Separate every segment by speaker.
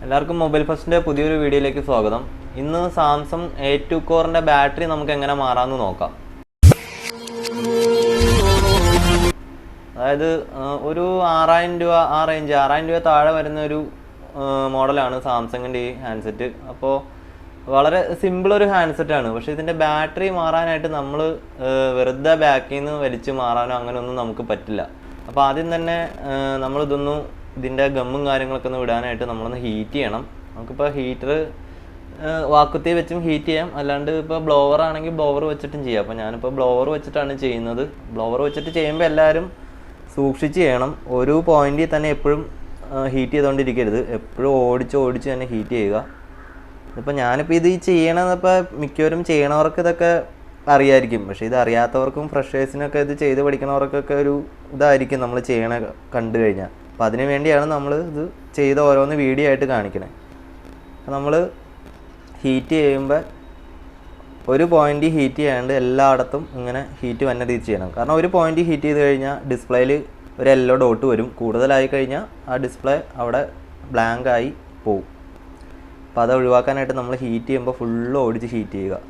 Speaker 1: എല്ലാവർക്കും മൊബൈൽ ഫസ്റ്റിന്റെ പുതിയൊരു വീഡിയോയിലേക്ക് സ്വാഗതം. ഇന്ന് സാംസങ് A2 കോറിന്റെ ബാറ്ററി നമുക്ക് എങ്ങനെ മാറാമെന്ന് നോക്കാം. അതായത് ഒരു 6000 രൂപ ആ റേഞ്ച് 6000 രൂപ താഴെ വരുന്ന ഒരു മോഡലാണ് സാംസങ്ങിൻ്റെ ഈ ഹാൻഡ്സെറ്റ്. അപ്പോൾ വളരെ സിമ്പിൾ ഒരു ഹാൻഡ്സെറ്റാണ്. പക്ഷേ ഇതിൻ്റെ ബാറ്ററി മാറാനായിട്ട് നമ്മൾ വെറുതെ ബാക്കിൽ നിന്ന് വലിച്ച് മാറാനോ അങ്ങനെയൊന്നും നമുക്ക് പറ്റില്ല. അപ്പോൾ ആദ്യം തന്നെ ഇതിൻ്റെ ഗമ്മും കാര്യങ്ങളൊക്കെ ഒന്ന് വിടാനായിട്ട് നമ്മളൊന്ന് ഹീറ്റ് ചെയ്യണം. നമുക്കിപ്പോൾ ഹീറ്റർ വാക്കുത്തി വെച്ചും ഹീറ്റ് ചെയ്യാം, അല്ലാണ്ട് ഇപ്പോൾ ബ്ലോവർ ആണെങ്കിൽ ബ്ലോവർ വെച്ചിട്ടും ചെയ്യാം. അപ്പോൾ ഞാനിപ്പോൾ ബ്ലോവർ വെച്ചിട്ടാണ് ചെയ്യുന്നത്. ബ്ലോവർ വെച്ചിട്ട് ചെയ്യുമ്പോൾ എല്ലാവരും സൂക്ഷിച്ച് ചെയ്യണം. ഒരു പോയിന്റിൽ തന്നെ എപ്പോഴും ഹീറ്റ് ചെയ്തുകൊണ്ടിരിക്കരുത്, എപ്പോഴും ഓടിച്ച് തന്നെ ഹീറ്റ് ചെയ്യുക. ഇപ്പോൾ ഞാനിപ്പോൾ ഇത് ചെയ്യണമെന്നിപ്പോൾ മിക്കവരും ചെയ്യണവർക്ക് ഇതൊക്കെ അറിയായിരിക്കും. പക്ഷേ ഇത് അറിയാത്തവർക്കും ഫ്രഷേഴ്സിനൊക്കെ ഇത് ചെയ്ത് പഠിക്കണവർക്കൊക്കെ ഒരു ഇതായിരിക്കും നമ്മൾ ചെയ്യണ കണ്ടു കഴിഞ്ഞാൽ. അപ്പോൾ അതിന് വേണ്ടിയാണ് നമ്മൾ ഇത് ചെയ്ത് ഓരോന്ന് വീഡിയോ ആയിട്ട് കാണിക്കണേ. അപ്പോൾ നമ്മൾ ഹീറ്റ് ചെയ്യുമ്പോൾ ഒരു പോയിൻ്റ് ഹീറ്റ് ചെയ്യാണ്ട് എല്ലായിടത്തും ഇങ്ങനെ ഹീറ്റ് വന്ന രീതി ചെയ്യണം. കാരണം ഒരു പോയിൻ്റ് ഹീറ്റ് ചെയ്ത് കഴിഞ്ഞാൽ ഡിസ്പ്ലേയിൽ ഒരു യെല്ലോ ഡോട്ട് വരും. കൂടുതലായി കഴിഞ്ഞാൽ ആ ഡിസ്പ്ലേ അവിടെ ബ്ലാങ്ക് ആയി പോവും. അപ്പോൾ അത് ഒഴിവാക്കാനായിട്ട് നമ്മൾ ഹീറ്റ് ചെയ്യുമ്പോൾ ഫുള്ള് ഓടിച്ച് ഹീറ്റ് ചെയ്യുക.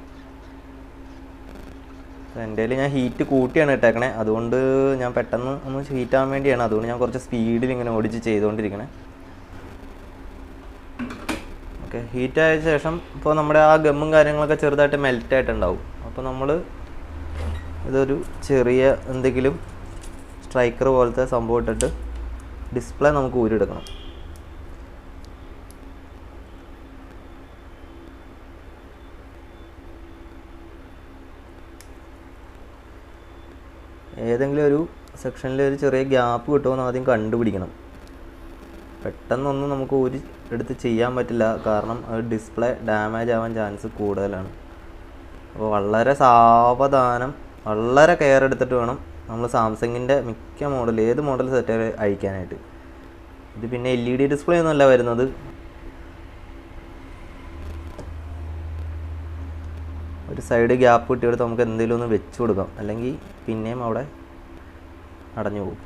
Speaker 1: എൻ്റെ കയ്യിൽ ഞാൻ ഹീറ്റ് കൂട്ടിയാണ് ഇട്ടേക്കണേ, അതുകൊണ്ട് ഞാൻ പെട്ടെന്ന് ഒന്ന് ഹീറ്റ് ആവാൻ വേണ്ടിയാണ്. അതുകൊണ്ട് ഞാൻ കുറച്ച് സ്പീഡിൽ ഇങ്ങനെ ഓടിച്ച് ചെയ്തുകൊണ്ടിരിക്കണേ. ഓക്കെ, ഹീറ്റായ ശേഷം ഇപ്പോൾ നമ്മുടെ ആ ഗമ്മും കാര്യങ്ങളൊക്കെ ചെറുതായിട്ട് മെൽറ്റായിട്ടുണ്ടാവും. അപ്പോൾ നമ്മൾ ഇതൊരു ചെറിയ എന്തെങ്കിലും സ്ട്രൈക്കർ പോലത്തെ സംഭവം ഇട്ടിട്ട് ഡിസ്പ്ലേ നമുക്ക് ഊരിയെടുക്കണം. ഏതെങ്കിലും ഒരു സെക്ഷനിൽ ഒരു ചെറിയ ഗ്യാപ്പ് കിട്ടുമെന്ന് ആദ്യം കണ്ടുപിടിക്കണം. പെട്ടെന്നൊന്നും നമുക്ക് ഒരു എടുത്ത് ചെയ്യാൻ പറ്റില്ല, കാരണം അത് ഡിസ്പ്ലേ ഡാമേജ് ആവാൻ ചാൻസ് കൂടുതലാണ്. അപ്പോൾ വളരെ സാവധാനം, വളരെ കെയർ എടുത്തിട്ട് വേണം നമ്മൾ സാംസങ്ങിൻ്റെ മിക്ക മോഡൽ ഏത് മോഡൽ സെറ്റ് അയക്കാനായിട്ട്. ഇത് പിന്നെ LED ഡിസ്പ്ലേ ഒന്നുമല്ല വരുന്നത്. ഒരു സൈഡ് ഗ്യാപ്പ് കിട്ടിയെടുത്ത് നമുക്ക് എന്തെങ്കിലും ഒന്ന് വെച്ച് കൊടുക്കാം, അല്ലെങ്കിൽ പിന്നെയും അവിടെ അടഞ്ഞു പോകും.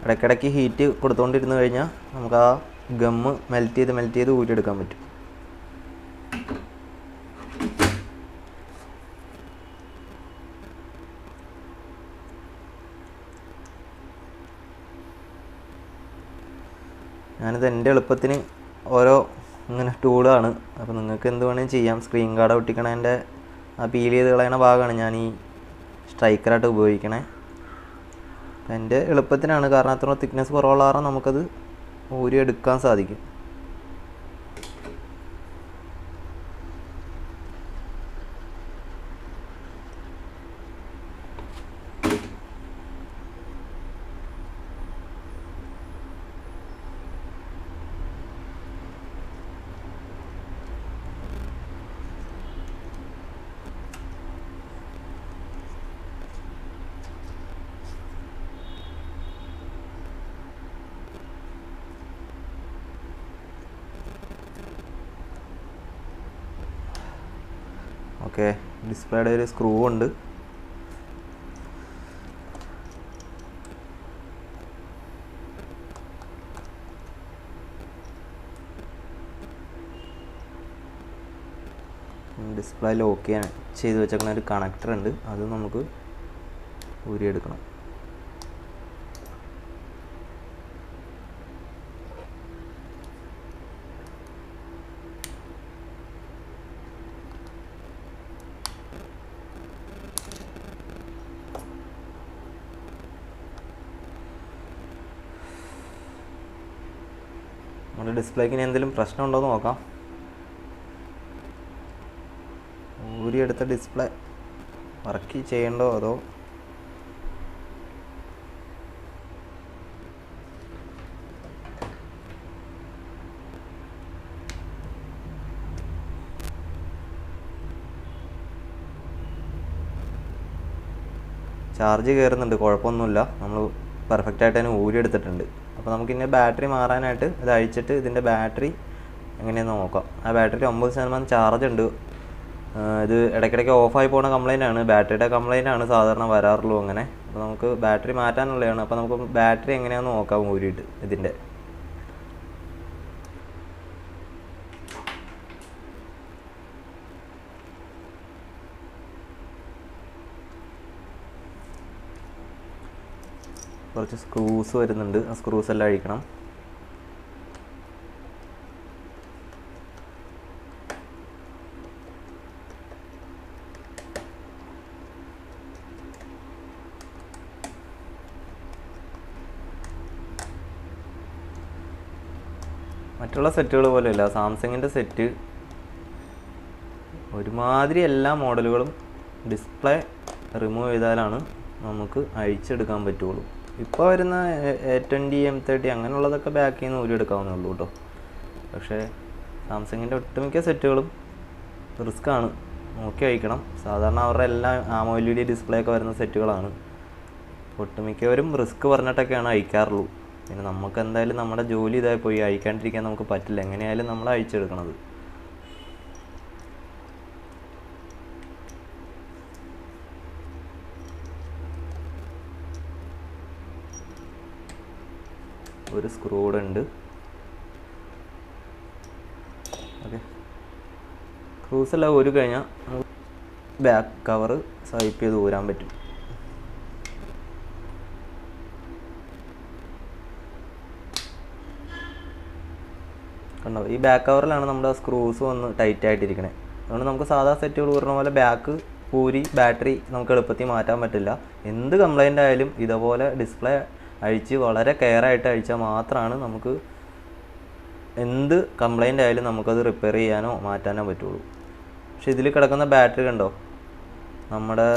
Speaker 1: ഇടയ്ക്കിടയ്ക്ക് ഹീറ്റ് കൊടുത്തുകൊണ്ടിരുന്ന് കഴിഞ്ഞാൽ നമുക്ക് ആ ഗമ്മ് മെൽറ്റ് ചെയ്ത് ഊരിയെടുക്കാൻ പറ്റും. ഞാനിത് എൻ്റെ എളുപ്പത്തിന് ഓരോ ഇങ്ങനെ ടൂളാണ്. അപ്പോൾ നിങ്ങൾക്ക് എന്ത് വേണമെങ്കിലും ചെയ്യാം. സ്ക്രീൻ ഗാർഡ് ഒട്ടിക്കണതിൻ്റെ ആ പീൽ ചെയ്ത് കളയണ ഭാഗമാണ് ഞാൻ ഈ സ്ട്രൈക്കറായിട്ട് ഉപയോഗിക്കണേ. എൻ്റെ എളുപ്പത്തിനാണ്, കാരണം അത്ര തിക്നെസ് കുറവുള്ള കാരണം നമുക്കത് ഊരിയെടുക്കാൻ സാധിക്കും. ഓക്കെ, ഡിസ്പ്ലേയുടെ ഒരു സ്ക്രൂ ഉണ്ട്. ഡിസ്പ്ലേ ലോക്ക് ചെയ്ത് വെച്ചേക്കുന്ന ഒരു കണക്ടർ ഉണ്ട്, അത് നമുക്ക് ഊരിയെടുക്കണം. നമ്മുടെ ഡിസ്പ്ലേക്ക് ഇനി എന്തെങ്കിലും പ്രശ്നം ഉണ്ടോ എന്ന് നോക്കാം. ഊരിയെടുത്ത ഡിസ്പ്ലേ വർക്ക് ചെയ്യണ്ടോ അതോ ചാർജ് കയറുന്നുണ്ട്, കുഴപ്പമൊന്നുമില്ല. നമ്മൾ പെർഫെക്റ്റായിട്ട് തന്നെ ഊരിയെടുത്തിട്ടുണ്ട്. അപ്പോൾ നമുക്കിനി ബാറ്ററി മാറാനായിട്ട് ഇത് അഴിച്ചിട്ട് ഇതിൻ്റെ ബാറ്ററി എങ്ങനെയാണെന്ന് നോക്കാം. ആ ബാറ്ററി 90% ചാർജ് ഉണ്ട്. ഇത് ഇടയ്ക്കിടയ്ക്ക് ഓഫായി പോകുന്ന കംപ്ലൈൻ്റ് ആണ്, ബാറ്ററിയുടെ കംപ്ലൈൻ്റ് ആണ് സാധാരണ വരാറുള്ളൂ അങ്ങനെ. അപ്പോൾ നമുക്ക് ബാറ്ററി മാറ്റാനുള്ളതാണ്. അപ്പോൾ നമുക്ക് ബാറ്ററി എങ്ങനെയാണെന്ന് നോക്കാം ഊരിയിട്ട് ഇതിൻ്റെ. കുറച്ച് സ്ക്രൂസ് വരുന്നുണ്ട്, ആ സ്ക്രൂസ് എല്ലാം അഴിക്കണം. മറ്റുള്ള സെറ്റുകൾ പോലെയല്ല, സാംസങ്ങിൻ്റെ സെറ്റ് ഒരുമാതിരി എല്ലാ മോഡലുകളും ഡിസ്പ്ലേ റിമൂവ് ചെയ്താലാണ് നമുക്ക് അഴിച്ചെടുക്കാൻ പറ്റുള്ളൂ. ഇപ്പോൾ വരുന്ന A20 M30 അങ്ങനെയുള്ളതൊക്കെ ബാക്കിൽ നിന്ന് ഊരിയെടുക്കാവുന്നേ ഉള്ളൂ കേട്ടോ. പക്ഷേ സാംസങ്ങിൻ്റെ ഒട്ടുമിക്ക സെറ്റുകളും റിസ്ക്കാണ്, നോക്കി അഴിക്കണം. സാധാരണ അവരുടെ എല്ലാം AMOLED ഡിസ്പ്ലേ ഒക്കെ വരുന്ന സെറ്റുകളാണ്. ഒട്ടുമിക്കവരും റിസ്ക് പറഞ്ഞിട്ടൊക്കെയാണ് അഴിക്കാറുള്ളൂ. പിന്നെ നമുക്ക് എന്തായാലും നമ്മുടെ ജോലി ഇതായി പോയി, അഴിക്കാണ്ടിരിക്കാൻ നമുക്ക് പറ്റില്ല. എങ്ങനെയായാലും നമ്മൾ അഴിച്ചെടുക്കണത്. ഒരു സ്ക്രൂ കൂടെ ഉണ്ട്. ഓക്കെ, സ്ക്രൂസ് എല്ലാം ഊരി കഴിഞ്ഞാൽ നമുക്ക് ബാക്ക് കവർ സ്വൈപ്പ് ചെയ്ത് ഊരാൻ പറ്റും. കണ്ടോ, ഈ ബാക്ക് കവറിലാണ് നമ്മുടെ സ്ക്രൂസ് വന്ന് ടൈറ്റ് ആയിട്ടിരിക്കണേ. അതുകൊണ്ട് നമുക്ക് സാധാ സെറ്റുകൾ ഊരുന്ന പോലെ ബാക്ക് ഊരി ബാറ്ററി നമുക്ക് എളുപ്പത്തിൽ മാറ്റാൻ പറ്റില്ല. എന്ത് കംപ്ലൈൻ്റ് ആയാലും ഇതുപോലെ ഡിസ്പ്ലേ അഴിച്ച് വളരെ കെയർ ആയിട്ട് അഴിച്ചാൽ മാത്രമാണ് നമുക്ക് എന്ത് കംപ്ലൈൻ്റ് ആയാലും നമുക്കത് റിപ്പയർ ചെയ്യാനോ മാറ്റാനോ പറ്റുള്ളൂ. പക്ഷെ ഇതിൽ കിടക്കുന്ന ബാറ്ററി കണ്ടോ, നമ്മുടെ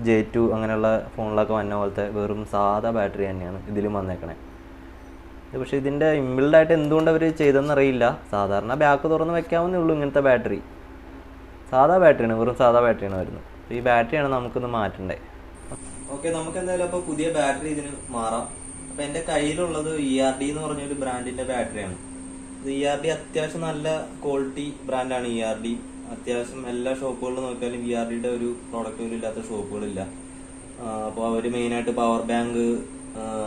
Speaker 1: J2 അങ്ങനെയുള്ള ഫോണിലൊക്കെ വന്ന പോലത്തെ വെറും സാധാ ബാറ്ററി തന്നെയാണ് ഇതിലും വന്നേക്കണേ. പക്ഷേ ഇതിൻ്റെ ഇൻബിൽഡായിട്ട് എന്തുകൊണ്ട് അവർ ചെയ്തെന്നറിയില്ല. സാധാരണ ബാക്ക് തുറന്ന് വെക്കാവുന്നേ ഉള്ളൂ ഇങ്ങനത്തെ ബാറ്ററി. സാധാ ബാറ്ററിയാണ്, വെറും സാധാ ബാറ്ററിയാണ് വരുന്നത്. അപ്പോൾ ഈ ബാറ്ററിയാണ് നമുക്കൊന്ന് മാറ്റണ്ടേ. ഓക്കെ, നമുക്ക് എന്തായാലും അപ്പോൾ പുതിയ ബാറ്ററി ഇതിന് മാറാം. അപ്പോൾ എൻ്റെ കയ്യിലുള്ളത് ERD എന്ന് പറഞ്ഞൊരു ബ്രാൻഡിൻ്റെ ബാറ്ററിയാണ്. ഇത് ERD അത്യാവശ്യം നല്ല ക്വാളിറ്റി ബ്രാൻഡാണ്. ERD അത്യാവശ്യം എല്ലാ ഷോപ്പുകളിലും നോക്കിയാലും ERDയുടെ ഒരു പ്രോഡക്റ്റ് പോലും ഇല്ലാത്ത ഷോപ്പുകളില്ല. അപ്പോൾ അവർ മെയിനായിട്ട് പവർ ബാങ്ക്,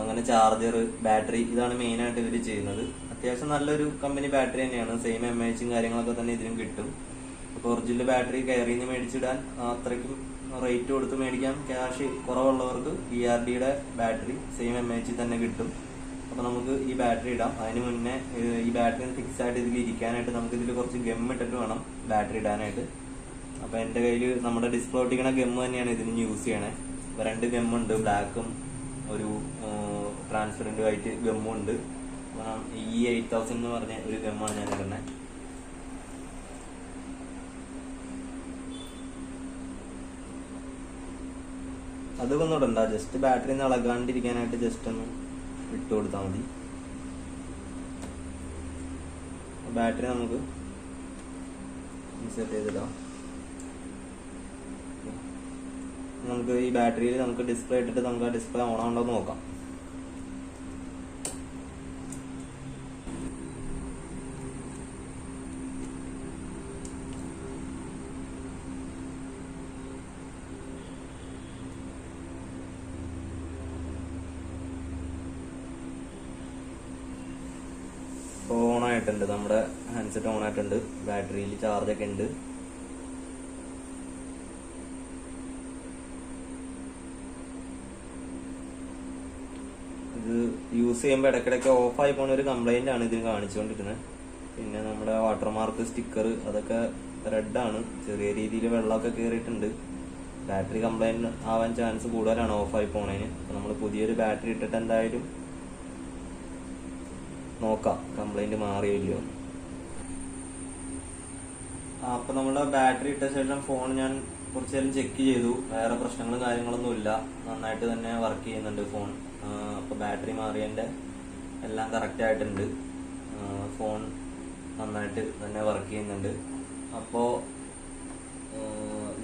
Speaker 1: അങ്ങനെ ചാർജർ, ബാറ്ററി, ഇതാണ് മെയിനായിട്ട് ഇവർ ചെയ്യുന്നത്. അത്യാവശ്യം നല്ലൊരു കമ്പനി ബാറ്ററി തന്നെയാണ്. സെയിം MAHും കാര്യങ്ങളൊക്കെ തന്നെ ഇതിനും കിട്ടും. അപ്പോൾ ഒറിജിനൽ ബാറ്ററി കയറിൽ നിന്ന് മേടിച്ചിടാൻ അത്രയ്ക്കും റേറ്റ് കൊടുത്ത് മേടിക്കാൻ ക്യാഷ് കുറവുള്ളവർക്ക് ERDയുടെ ബാറ്ററി സെയിം MAH തന്നെ കിട്ടും. അപ്പോൾ നമുക്ക് ഈ ബാറ്ററി ഇടാം. അതിന് മുന്നേ ഈ ബാറ്ററി ഫിക്സ് ആയിട്ട് ഇതിൽ ഇരിക്കാനായിട്ട് നമുക്ക് ഇതിൽ കുറച്ച് ഗം ഇട്ടിട്ട് വേണം ബാറ്ററി ഇടാനായിട്ട്. അപ്പോൾ എൻ്റെ കയ്യിൽ നമ്മുടെ ഡിസ്പ്ലേ ഒട്ടിക്കണ ഗം തന്നെയാണ് ഇതിന് യൂസ് ചെയ്യണേ. അപ്പോൾ 2 ഗമ്മുണ്ട്, ബ്ലാക്കും ഒരു ട്രാൻസ്പെറൻറ്റ് വൈറ്റ് ഗമ്മും ഉണ്ട്. E8000 എന്ന് പറഞ്ഞ ഒരു ഗമ്മാണ് ഞാൻ ഇടുന്നത്. അതൊന്നും ഇടണ്ട, ജസ്റ്റ് ബാറ്ററി ഒന്ന് ഇളകാണ്ടിരിക്കാനായിട്ട് ജസ്റ്റ് ഒന്ന് ഇട്ട് കൊടുത്താൽ മതി. ബാറ്ററി നമുക്ക് സെറ്റ് ചെയ്തിടാം. നമുക്ക് ഈ ബാറ്ററിയിൽ നമുക്ക് ഡിസ്പ്ലേ ഇട്ടിട്ട് നമുക്ക് ആ ഡിസ്പ്ലേ ഓൺ ആവുണ്ടോ എന്ന് നോക്കാം. ഓൺ ആയിട്ടുണ്ട്, നമ്മുടെ ഹാൻഡ്സെറ്റ് ഓൺ ആയിട്ടുണ്ട്. ബാറ്ററിയിൽ ചാർജൊക്കെ ഉണ്ട്. ഇത് യൂസ് ചെയ്യുമ്പോൾ ഇടയ്ക്കിടയ്ക്ക് ഓഫായി പോകുന്ന ഒരു കംപ്ലൈന്റ് ആണ് ഇതിന് കാണിച്ചുകൊണ്ടിരുന്നത്. പിന്നെ നമ്മുടെ വാട്ടർമാർക്ക് സ്റ്റിക്കർ അതൊക്കെ റെഡാണ്. ചെറിയ രീതിയിൽ വെള്ളമൊക്കെ കയറിയിട്ടുണ്ട്. ബാറ്ററി കംപ്ലൈന്റ് ആവാൻ ചാൻസ് കൂടുതലാണ് ഓഫായി പോണതിന്. അപ്പോൾ നമ്മൾ പുതിയൊരു ബാറ്ററി ഇട്ടിട്ട് എന്തായാലും നോക്കാം കംപ്ലൈന്റ് മാറിയില്ലയോ. അപ്പോൾ നമ്മുടെ ബാറ്ററി ഇട്ട ശേഷം ഫോൺ ഞാൻ കുറച്ച് നേരം ചെക്ക് ചെയ്തു. വേറെ പ്രശ്നങ്ങളും കാര്യങ്ങളൊന്നും ഇല്ല, നന്നായിട്ട് തന്നെ വർക്ക് ചെയ്യുന്നുണ്ട് ഫോൺ. അപ്പോൾ ബാറ്ററി മാറിയതിൻ്റെ എല്ലാം കറക്റ്റ് ആയിട്ടുണ്ട്. ഫോൺ നന്നായിട്ട് തന്നെ വർക്ക് ചെയ്യുന്നുണ്ട്. അപ്പോൾ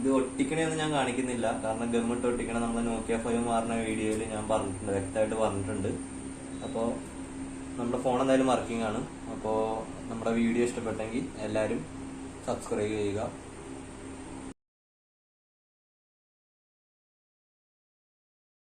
Speaker 1: ഇത് ഒട്ടിക്കണേന്ന് ഞാൻ കാണിക്കുന്നില്ല, കാരണം ഗമ്മിട്ട് ഒട്ടിക്കണ നമ്മൾ നോക്കിയ 5 മാറുന്ന വീഡിയോയിൽ ഞാൻ പറഞ്ഞിട്ടുണ്ട്, വ്യക്തമായിട്ട് പറഞ്ഞിട്ടുണ്ട്. അപ്പോൾ നമ്മുടെ ഫോൺ എന്തായാലും വർക്കിംഗ് ആണ്. അപ്പോൾ നമ്മുടെ വീഡിയോ ഇഷ്ടപ്പെട്ടെങ്കിൽ എല്ലാവരും സബ്സ്ക്രൈബ് ചെയ്യുക.